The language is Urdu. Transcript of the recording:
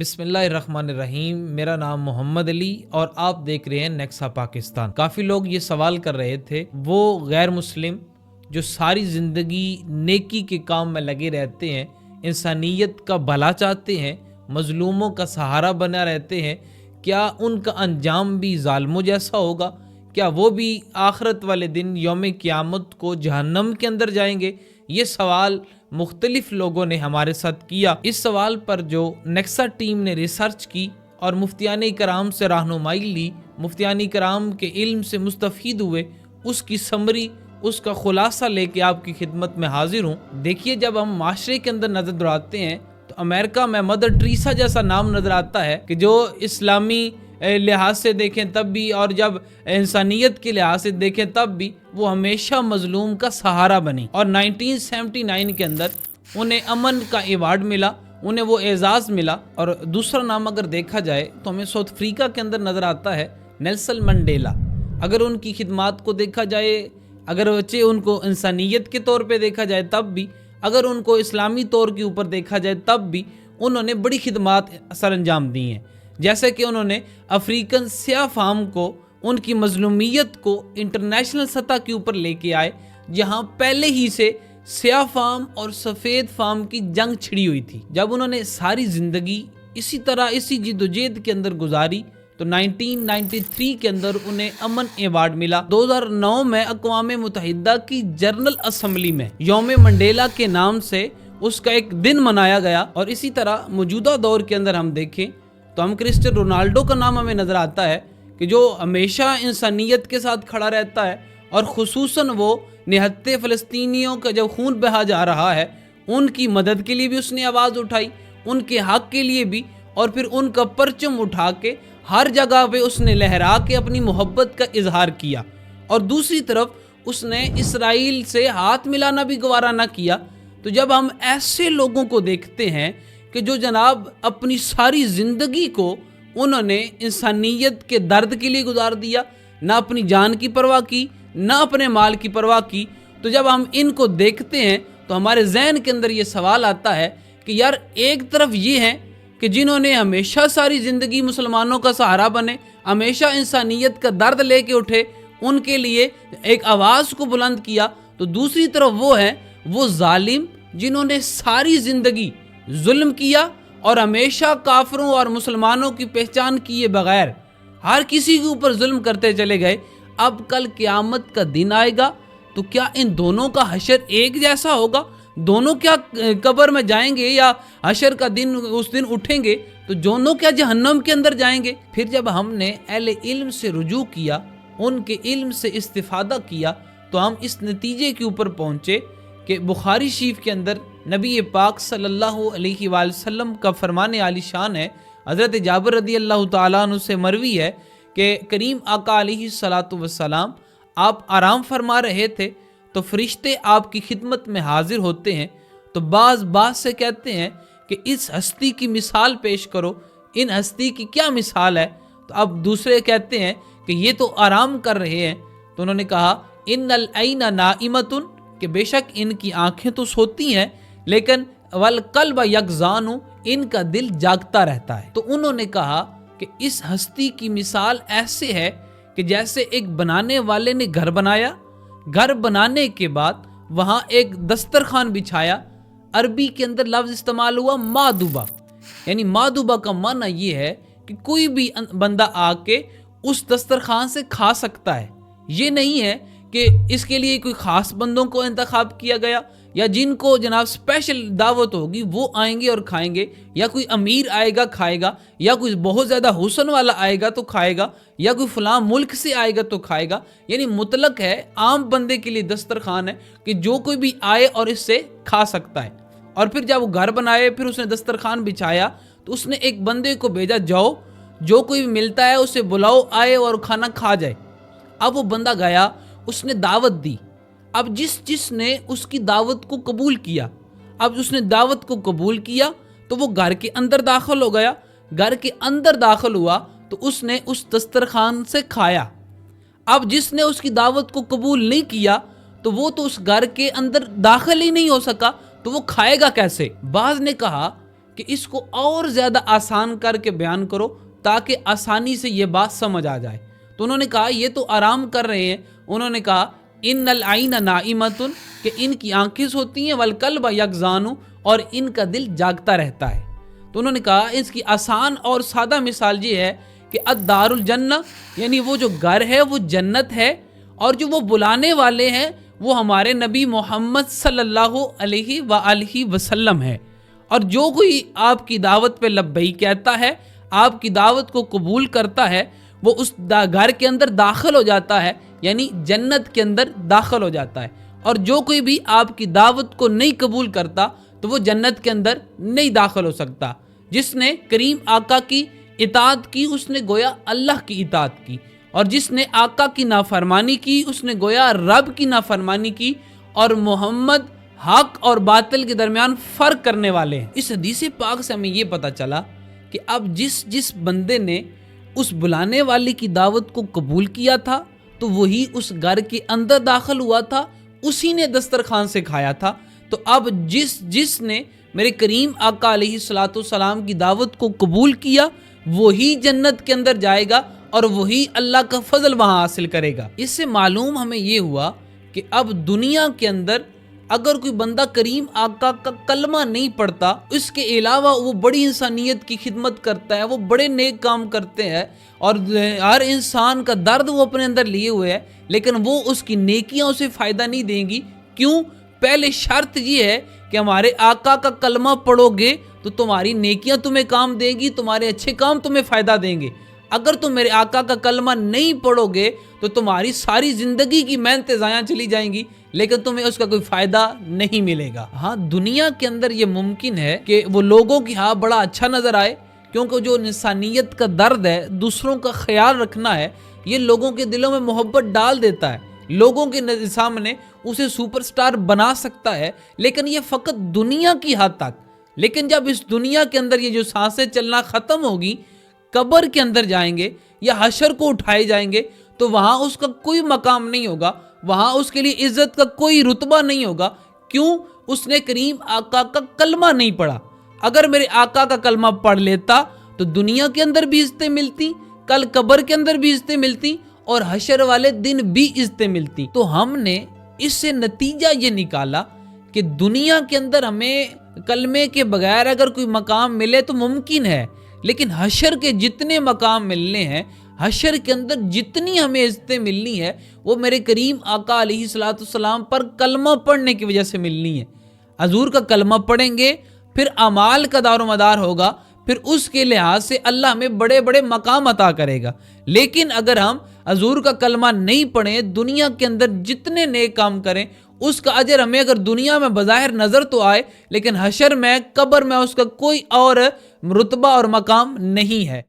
بسم اللہ الرحمن الرحیم۔ میرا نام محمد علی اور آپ دیکھ رہے ہیں نیکسا پاکستان۔ کافی لوگ یہ سوال کر رہے تھے، وہ غیر مسلم جو ساری زندگی نیکی کے کام میں لگے رہتے ہیں، انسانیت کا بھلا چاہتے ہیں، مظلوموں کا سہارا بنا رہتے ہیں، کیا ان کا انجام بھی ظالموں جیسا ہوگا؟ کیا وہ بھی آخرت والے دن یوم قیامت کو جہنم کے اندر جائیں گے؟ یہ سوال مختلف لوگوں نے ہمارے ساتھ کیا۔ اس سوال پر جو نیکسا ٹیم نے ریسرچ کی اور مفتیان کرام سے رہنمائی لی، مفتیان کرام کے علم سے مستفید ہوئے، اس کی سمری، اس کا خلاصہ لے کے آپ کی خدمت میں حاضر ہوں۔ دیکھیے، جب ہم معاشرے کے اندر نظر دوڑاتے ہیں تو امریکہ میں مدر ٹریسا جیسا نام نظر آتا ہے کہ جو اسلامی لحاظ سے دیکھیں تب بھی اور جب انسانیت کے لحاظ سے دیکھیں تب بھی وہ ہمیشہ مظلوم کا سہارا بنی، اور 1979 کے اندر انہیں امن کا ایوارڈ ملا، انہیں وہ اعزاز ملا۔ اور دوسرا نام اگر دیکھا جائے تو ہمیں ساؤتھ افریقہ کے اندر نظر آتا ہے نیلسن منڈیلا۔ اگر ان کی خدمات کو دیکھا جائے، اگر ان کو انسانیت کے طور پہ دیکھا جائے تب بھی، اگر ان کو اسلامی طور کے اوپر دیکھا جائے تب بھی، انہوں نے بڑی خدمات سر انجام دی ہیں۔ جیسے کہ انہوں نے افریقن سیاہ فام کو، ان کی مظلومیت کو انٹرنیشنل سطح کے اوپر لے کے آئے، جہاں پہلے ہی سے سیاہ فام اور سفید فام کی جنگ چھڑی ہوئی تھی۔ جب انہوں نے ساری زندگی اسی طرح اسی جد و جہد کے اندر گزاری تو 1993 کے اندر انہیں امن ایوارڈ ملا۔ 2009 میں اقوام متحدہ کی جنرل اسمبلی میں یوم منڈیلا کے نام سے اس کا ایک دن منایا گیا۔ اور اسی طرح موجودہ دور کے اندر ہم دیکھیں تو ہم کرسٹیانو رونالڈو کا نام ہمیں نظر آتا ہے کہ جو ہمیشہ انسانیت کے ساتھ کھڑا رہتا ہے، اور خصوصاً وہ نہتے فلسطینیوں کا جب خون بہا جا رہا ہے ان کی مدد کے لیے بھی اس نے آواز اٹھائی، ان کے حق کے لیے بھی، اور پھر ان کا پرچم اٹھا کے ہر جگہ پہ اس نے لہرا کے اپنی محبت کا اظہار کیا۔ اور دوسری طرف اس نے اسرائیل سے ہاتھ ملانا بھی گوارا نہ کیا۔ تو جب ہم ایسے لوگوں کو دیکھتے ہیں کہ جو جناب اپنی ساری زندگی کو انہوں نے انسانیت کے درد کے لیے گزار دیا، نہ اپنی جان کی پرواہ کی، نہ اپنے مال کی پرواہ کی، تو جب ہم ان کو دیکھتے ہیں تو ہمارے ذہن کے اندر یہ سوال آتا ہے کہ یار، ایک طرف یہ ہیں کہ جنہوں نے ہمیشہ ساری زندگی مسلمانوں کا سہارا بنے، ہمیشہ انسانیت کا درد لے کے اٹھے، ان کے لیے ایک آواز کو بلند کیا، تو دوسری طرف وہ ہیں وہ ظالم جنہوں نے ساری زندگی ظلم کیا اور ہمیشہ کافروں اور مسلمانوں کی پہچان کیے بغیر ہر کسی کے اوپر ظلم کرتے چلے گئے۔ اب کل قیامت کا دن آئے گا تو کیا ان دونوں کا حشر ایک جیسا ہوگا؟ دونوں کیا قبر میں جائیں گے یا حشر کا دن اس دن اٹھیں گے تو دونوں کیا جہنم کے اندر جائیں گے؟ پھر جب ہم نے اہل علم سے رجوع کیا، ان کے علم سے استفادہ کیا، تو ہم اس نتیجے کے اوپر پہنچے کہ بخاری شریف کے اندر نبی پاک صلی اللہ علیہ وآلہ وسلم کا فرمان عالی شان ہے، حضرت جابر رضی اللہ تعالیٰ عنہ سے مروی ہے کہ کریم آقا علیہ الصلاۃ والسلام آپ آرام فرما رہے تھے تو فرشتے آپ کی خدمت میں حاضر ہوتے ہیں، تو بعض سے کہتے ہیں کہ اس ہستی کی مثال پیش کرو، ان ہستی کی کیا مثال ہے؟ تو اب دوسرے کہتے ہیں کہ یہ تو آرام کر رہے ہیں، تو انہوں نے کہا ان العین نائمۃ، کہ بے شک ان کی آنکھیں تو سوتی ہیں لیکن والقلب یقظان، ان کا دل جاگتا رہتا ہے۔ تو انہوں نے کہا کہ اس ہستی کی مثال ایسے ہے کہ جیسے ایک بنانے والے نے گھر بنایا، گھر بنانے کے بعد وہاں ایک دسترخوان بچھایا، عربی کے اندر لفظ استعمال ہوا مادوبہ، یعنی مادوبہ کا معنی یہ ہے کہ کوئی بھی بندہ آ کے اس دسترخوان سے کھا سکتا ہے، یہ نہیں ہے کہ اس کے لیے کوئی خاص بندوں کو انتخاب کیا گیا یا جن کو جناب اسپیشل دعوت ہوگی وہ آئیں گے اور کھائیں گے، یا کوئی امیر آئے گا کھائے گا، یا کوئی بہت زیادہ حسن والا آئے گا تو کھائے گا، یا کوئی فلاں ملک سے آئے گا تو کھائے گا، یعنی مطلق ہے، عام بندے کے لیے دسترخوان ہے کہ جو کوئی بھی آئے اور اس سے کھا سکتا ہے۔ اور پھر جب وہ گھر بنائے، پھر اس نے دسترخوان بچھایا تو اس نے ایک بندے کو بھیجا، جاؤ جو کوئی بھی ملتا ہے اسے بلاؤ، آئے اور کھانا کھا جائے۔ اب وہ بندہ گیا، اس نے دعوت دی، اب جس نے اس کی دعوت کو قبول کیا، اب اس نے دعوت کو قبول کیا تو وہ گھر کے اندر داخل ہو گیا، گھر کے اندر داخل ہوا تو اس نے اس دسترخوان سے کھایا۔ اب جس نے اس کی دعوت کو قبول نہیں کیا تو وہ تو اس گھر کے اندر داخل ہی نہیں ہو سکا، تو وہ کھائے گا کیسے؟ بعض نے کہا کہ اس کو اور زیادہ آسان کر کے بیان کرو تاکہ آسانی سے یہ بات سمجھ آ جائے. تو انہوں نے کہا یہ تو آرام کر رہے ہیں. انہوں نے کہا ان العین نائمۃ، کہ ان کی آنکھیں سوتی ہیں، والقلب یقظان، اور ان کا دل جاگتا رہتا ہے. تو انہوں نے کہا اس کی آسان اور سادہ مثال یہ ہے کہ الدار الجنہ، یعنی وہ جو گھر ہے وہ جنت ہے، اور جو وہ بلانے والے ہیں وہ ہمارے نبی محمد صلی اللہ علیہ وآلہ وسلم ہے. اور جو کوئی آپ کی دعوت پہ لبیک کہتا ہے، آپ کی دعوت کو قبول کرتا ہے، وہ اس گھر کے اندر داخل ہو جاتا ہے، یعنی جنت کے اندر داخل ہو جاتا ہے. اور جو کوئی بھی آپ کی دعوت کو نہیں قبول کرتا تو وہ جنت کے اندر نہیں داخل ہو سکتا. جس نے کریم آقا کی اطاعت کی اس نے گویا اللہ کی اطاعت کی، اور جس نے آقا کی نافرمانی کی اس نے گویا رب کی نافرمانی کی. اور محمد حق اور باطل کے درمیان فرق کرنے والے ہیں. اس حدیث پاک سے ہمیں یہ پتہ چلا کہ اب جس بندے نے اس بلانے والے کی دعوت کو قبول کیا تھا تو وہی اس گھر کے اندر داخل ہوا تھا، اسی نے دسترخوان سے کھایا تھا. تو اب جس نے میرے کریم آقا علیہ الصلوۃ والسلام کی دعوت کو قبول کیا وہی جنت کے اندر جائے گا اور وہی اللہ کا فضل وہاں حاصل کرے گا. اس سے معلوم ہمیں یہ ہوا کہ اب دنیا کے اندر اگر کوئی بندہ کریم آقا کا کلمہ نہیں پڑھتا، اس کے علاوہ وہ بڑی انسانیت کی خدمت کرتا ہے، وہ بڑے نیک کام کرتے ہیں، اور ہر انسان کا درد وہ اپنے اندر لیے ہوئے ہے، لیکن وہ اس کی نیکیاں اسے فائدہ نہیں دیں گی. کیوں؟ پہلے شرط یہ ہے کہ ہمارے آقا کا کلمہ پڑھو گے تو تمہاری نیکیاں تمہیں کام دیں گی، تمہارے اچھے کام تمہیں فائدہ دیں گے. اگر تم میرے آقا کا کلمہ نہیں پڑھو گے تو تمہاری ساری زندگی کی محنتیں ضائع چلی جائیں گی، لیکن تمہیں اس کا کوئی فائدہ نہیں ملے گا. ہاں، دنیا کے اندر یہ ممکن ہے کہ وہ لوگوں کی ہاں بڑا اچھا نظر آئے، کیونکہ جو انسانیت کا درد ہے، دوسروں کا خیال رکھنا ہے، یہ لوگوں کے دلوں میں محبت ڈال دیتا ہے، لوگوں کے سامنے اسے سپر سٹار بنا سکتا ہے، لیکن یہ فقط دنیا کی حد تک. لیکن جب اس دنیا کے اندر یہ جو سانسیں چلنا ختم ہوگی، قبر کے اندر جائیں گے یا حشر کو اٹھائے جائیں گے تو وہاں اس کا کوئی مقام نہیں ہوگا، وہاں اس کے لیے عزت کا کوئی رتبہ نہیں ہوگا. کیوں؟ اس نے کریم آقا کا کلمہ نہیں پڑھا. اگر میرے آقا کا کلمہ پڑھ لیتا تو دنیا کے اندر بھی عزتیں ملتی، کل قبر کے اندر بھی عزتیں ملتی، اور حشر والے دن بھی عزتیں ملتی. تو ہم نے اس سے نتیجہ یہ نکالا کہ دنیا کے اندر ہمیں کلمے کے بغیر اگر کوئی مقام ملے تو ممکن ہے، لیکن حشر کے جتنے مقام ملنے ہیں، حشر کے اندر جتنی ہمیں عزتیں ملنی ہے، وہ میرے کریم آقا علیہ الصلوۃ والسلام پر کلمہ پڑھنے کی وجہ سے ملنی ہے. حضور کا کلمہ پڑھیں گے، پھر اعمال کا دار و مدار ہوگا، پھر اس کے لحاظ سے اللہ ہمیں بڑے بڑے مقام عطا کرے گا. لیکن اگر ہم حضور کا کلمہ نہیں پڑھیں، دنیا کے اندر جتنے نیک کام کریں، اس کا اجر ہمیں اگر دنیا میں بظاہر نظر تو آئے، لیکن حشر میں، قبر میں اس کا کوئی اور رتبہ اور مقام نہیں ہے.